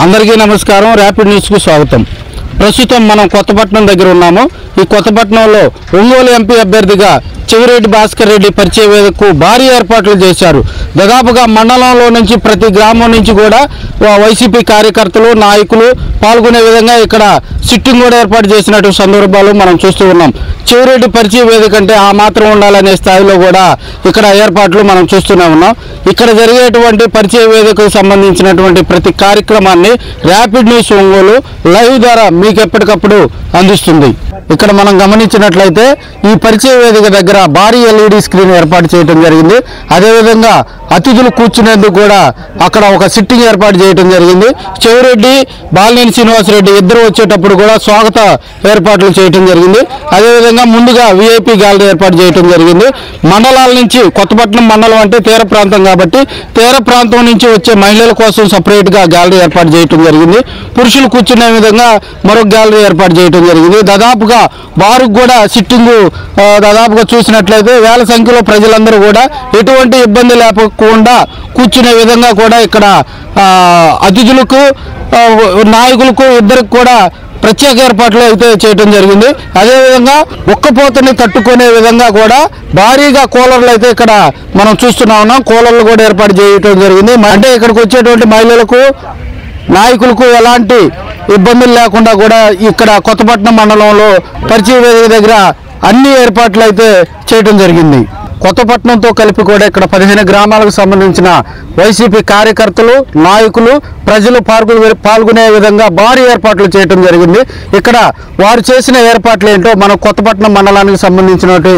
అందరికీ నమస్కారం. ర్యాపిడ్ న్యూస్కు స్వాగతం. ప్రస్తుతం మనం కొత్తపట్నం దగ్గర ఉన్నాము. ఈ కొత్తపట్నంలో ఒంగోలు ఎంపీ అభ్యర్థిగా చెవిరెడ్డి భాస్కర్ రెడ్డి పరిచయ వేదికకు భారీ ఏర్పాట్లు చేశారు. దాదాపుగా మండలంలో నుంచి ప్రతి గ్రామం నుంచి కూడా వైసీపీ కార్యకర్తలు నాయకులు పాల్గొనే విధంగా ఇక్కడ సిట్టింగ్ కూడా ఏర్పాటు చేసినట్టు సందర్భాలు మనం చూస్తూ ఉన్నాం. చెవిరెడ్డి పరిచయ వేదిక అంటే ఆ మాత్రం ఉండాలనే స్థాయిలో కూడా ఇక్కడ ఏర్పాట్లు మనం చూస్తూనే ఉన్నాం. ఇక్కడ జరిగేటువంటి పరిచయ వేదికకు సంబంధించినటువంటి ప్రతి కార్యక్రమాన్ని ర్యాపిడ్ న్యూస్ ఒంగోలు లైవ్ ద్వారా మీకు ఎప్పటికప్పుడు అందిస్తుంది. ఇక్కడ మనం గమనించినట్లయితే ఈ పరిచయ వేదిక దగ్గర భారీ ఎల్ఈడి స్క్రీన్ ఏర్పాటు చేయడం జరిగింది. అదేవిధంగా అతిథులు కూర్చునేందుకు కూడా అక్కడ ఒక సిట్టింగ్ ఏర్పాటు చేయడం జరిగింది. చెవిరెడ్డి బాలినేని శ్రీనివాసరెడ్డి ఇద్దరు వచ్చేటప్పుడు కూడా స్వాగత ఏర్పాట్లు చేయడం జరిగింది. అదేవిధంగా ముందుగా విఐపి గ్యాలరీ ఏర్పాటు చేయడం జరిగింది. మండలాల నుంచి కొత్తపట్నం మండలం అంటే తీర ప్రాంతం కాబట్టి తీర ప్రాంతం నుంచి వచ్చే మహిళల కోసం సపరేట్గా గ్యాలరీ ఏర్పాటు చేయడం జరిగింది. పురుషులు కూర్చునే విధంగా మరొక గ్యాలరీ ఏర్పాటు చేయడం జరిగింది. దాదాపుగా వారికి కూడా సిట్టింగు దాదాపుగా చూసినట్లయితే వేల సంఖ్యలో ప్రజలందరూ కూడా ఎటువంటి ఇబ్బంది లేకుండా కూర్చునే విధంగా కూడా ఇక్కడ అతిథులకు నాయకులకు ఇద్దరికి కూడా ప్రత్యేక ఏర్పాట్లు అయితే చేయడం జరిగింది. అదేవిధంగా ఉక్కపోతని తట్టుకునే విధంగా కూడా భారీగా కూలర్లు అయితే ఇక్కడ మనం చూస్తూనే ఉన్నాం. కూలర్లు కూడా ఏర్పాటు చేయడం జరిగింది. అంటే ఇక్కడికి వచ్చేటువంటి మహిళలకు నాయకులకు ఎలాంటి ఇబ్బందులు లేకుండా కూడా ఇక్కడ కొత్తపట్నం మండలంలో పరిచయ వేదిక దగ్గర అన్ని ఏర్పాట్లు అయితే చేయడం జరిగింది. కొత్తపట్నంతో కలిపి కూడా ఇక్కడ 15 గ్రామాలకు సంబంధించిన వైసీపీ కార్యకర్తలు నాయకులు ప్రజలు పాల్గొనే విధంగా భారీ ఏర్పాట్లు చేయడం జరిగింది. ఇక్కడ వారు చేసిన ఏర్పాట్లు ఏంటో మన కొత్తపట్నం మండలానికి సంబంధించినటువంటి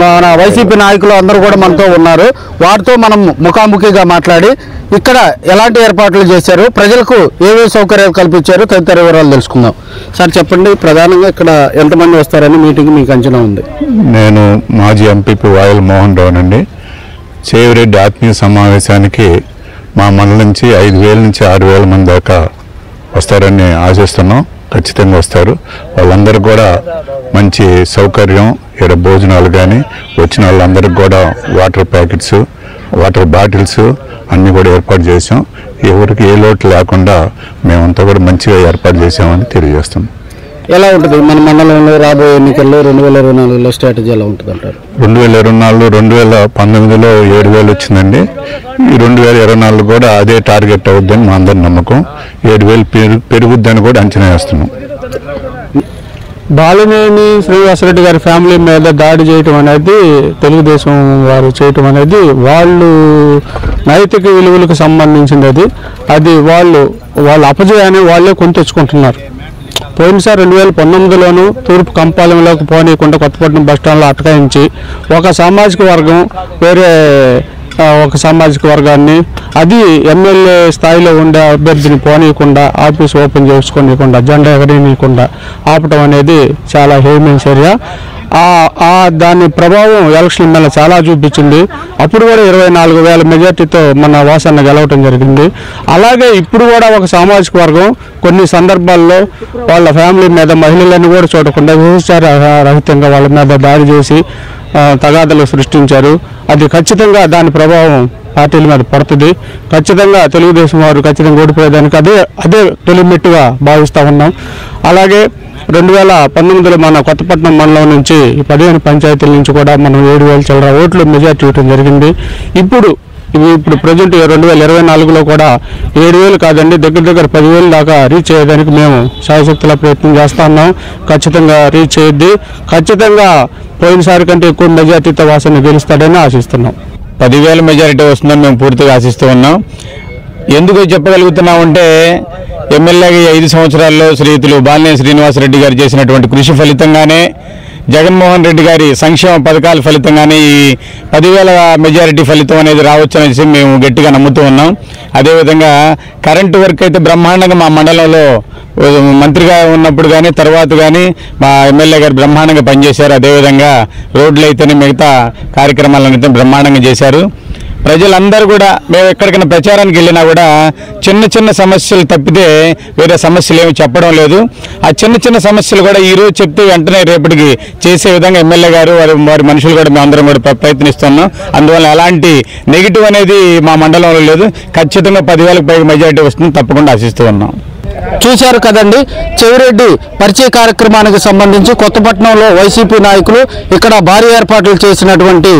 మన వైసీపీ నాయకులు అందరూ కూడా మనతో ఉన్నారు. వారితో మనం ముఖాముఖిగా మాట్లాడి ఇక్కడ ఎలాంటి ఏర్పాట్లు చేశారు, ప్రజలకు ఏవేవి సౌకర్యాలు కల్పించారు తదితర వివరాలు తెలుసుకుందాం. సార్ చెప్పండి, ప్రధానంగా ఇక్కడ ఎంతమంది వస్తారని మీటింగ్ మీకు అంచనా ఉంది? నేను మాజీ ఎంపీపీ వాయల్ మోహన్ రావు అండి. చెవిరెడ్డి ఆత్మీయ సమావేశానికి మా మండలం నుంచి 5,000 నుంచి 6,000 మంది దాకా వస్తారని ఆశిస్తున్నాం. ఖచ్చితంగా వస్తారు. వాళ్ళందరూ కూడా మంచి సౌకర్యం, ఇక్కడ భోజనాలు కానీ వచ్చిన వాళ్ళందరికీ కూడా వాటర్ ప్యాకెట్స్, వాటర్ బాటిల్స్ అన్నీ కూడా ఏర్పాటు చేసాం. ఎవరికి ఏ లోటు లేకుండా మేమంతా కూడా మంచిగా ఏర్పాటు చేసామని తెలియజేస్తాం. ఎలా ఉంటుంది మన మండలంలో రాబోయే ఎన్నికల్లో 2024లో స్ట్రాటజీ ఎలా ఉంటుంది అంటారు? 2024 2019లో 7,000 వచ్చిందండి. ఈ 2024 కూడా అదే టార్గెట్ అవుద్దని మా అందరి నమ్మకం. 7,000 పెరుగుద్దని కూడా అంచనా వేస్తున్నాం. బాలినేని శ్రీనివాసరెడ్డి గారి ఫ్యామిలీ మీద దాడి చేయటం అనేది తెలుగుదేశం వారు చేయటం అనేది వాళ్ళు నైతిక విలువలకు సంబంధించింది. అది వాళ్ళ అపజయాన్ని వాళ్ళే కొని తెచ్చుకుంటున్నారు. పోయినసారి 2019లోనూ తూర్పు కంపాలెంలోకి పోనీయకుండా కొత్తపట్నం బస్టాండ్లో అటకాయించి ఒక సామాజిక వర్గం వేరే ఒక సామాజిక వర్గాన్ని అది ఎమ్మెల్యే స్థాయిలో ఉండే అభ్యర్థిని పోనీయకుండా ఆఫీస్ ఓపెన్ చేసుకోనీయకుండా జెండా ఎగరేయకుండా ఆపటం అనేది చాలా హేయమైన చర్య. దాని ప్రభావం ఎలక్షన్ మీద చాలా చూపించింది. అప్పుడు కూడా 24,000 మెజార్టీతో మన వాసన్న గెలవటం జరిగింది. అలాగే ఇప్పుడు కూడా ఒక సామాజిక వర్గం కొన్ని సందర్భాల్లో వాళ్ళ ఫ్యామిలీ మీద మహిళలను కూడా చూడకుండా వ్యభిచార రహితంగా వాళ్ళ మీద దాడి చేసి తగాదలు సృష్టించారు. అది ఖచ్చితంగా దాని ప్రభావం పార్టీల మీద పడుతుంది. ఖచ్చితంగా తెలుగుదేశం వారు ఖచ్చితంగా ఓడిపోయేదానికి అదే తొలిమెట్టుగా భావిస్తూ ఉన్నాం. అలాగే 2019లో మన కొత్తపట్నం మండలం నుంచి 15 పంచాయతీల నుంచి కూడా మనం 7,000 చిల్లర ఓట్లు మెజార్టీ ఇవ్వడం జరిగింది. ఇప్పుడు ప్రజెంట్ 2024లో కూడా 7,000 కాదండి, దగ్గర 10,000 దాకా రీచ్ అయ్యేదానికి మేము శాయశక్తుల ప్రయత్నం చేస్తూ ఉన్నాం. ఖచ్చితంగా రీచ్ అయ్యిద్ది. ఖచ్చితంగా పోయినసారి కంటే ఎక్కువ మెజార్టీతో వాసన గెలుస్తాడని ఆశిస్తున్నాం. 10,000 మెజారిటీ వస్తుందని మేము పూర్తిగా ఆశిస్తూ ఉన్నాం. ఎందుకు చెప్పగలుగుతున్నామంటే ఎమ్మెల్యేగా 5 సంవత్సరాల్లో శ్రీయుతులు బాలినేని శ్రీనివాసరెడ్డి గారు చేసినటువంటి కృషి ఫలితంగానే, జగన్మోహన్ రెడ్డి గారి సంక్షేమ పథకాల ఫలితంగానే ఈ 10,000 మెజారిటీ ఫలితం అనేది రావచ్చు అనేసి మేము గట్టిగా నమ్ముతూ ఉన్నాం. అదేవిధంగా కరెంటు వర్క్ అయితే బ్రహ్మాండంగా మా మండలంలో మంత్రిగా ఉన్నప్పుడు కానీ తర్వాత కానీ మా ఎమ్మెల్యే గారు బ్రహ్మాండంగా పనిచేశారు. అదేవిధంగా రోడ్లు అయితేనే మిగతా కార్యక్రమాలనైతే బ్రహ్మాండంగా చేశారు. ప్రజలందరూ కూడా మేము ఎక్కడికైనా ప్రచారానికి వెళ్ళినా కూడా చిన్న సమస్యలు తప్పితే వేరే సమస్యలు ఏమి చెప్పడం లేదు. ఆ చిన్న సమస్యలు కూడా ఈరోజు చెప్తే వెంటనే రేపటికి చేసే విధంగా ఎమ్మెల్యే గారు వారి మనుషులు కూడా మేమందరం కూడా ప్రయత్నిస్తున్నాం. అందువల్ల ఎలాంటి నెగిటివ్ అనేది మా మండలంలో లేదు. ఖచ్చితంగా 10,000కు పైగా మెజారిటీ వస్తుంది తప్పకుండా ఆశిస్తూ ఉన్నాం. చూశారు కదండి, చెవిరెడ్డి పరిచయ కార్యక్రమానికి సంబంధించి కొత్తపట్నంలో వైసీపీ నాయకులు ఇక్కడ భారీ ఏర్పాట్లు చేసినటువంటి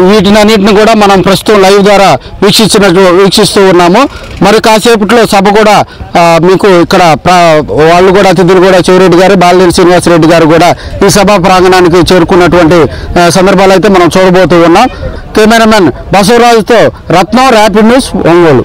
వీటినన్నింటిని కూడా మనం ప్రస్తుతం లైవ్ ద్వారా వీక్షిస్తూ ఉన్నాము. మరి కాసేపట్లో సభ కూడా మీకు ఇక్కడ వాళ్ళు కూడా అతిథులు కూడా చెవిరెడ్డి గారు, బాలినేని శ్రీనివాసరెడ్డి గారు కూడా ఈ సభా ప్రాంగణానికి చేరుకున్నటువంటి సందర్భాలు అయితే మనం చూడబోతూ ఉన్నాం. కెమెరామెన్ బసవరాజుతో రత్నం, ర్యాపిడ్ న్యూస్, ఒంగోలు.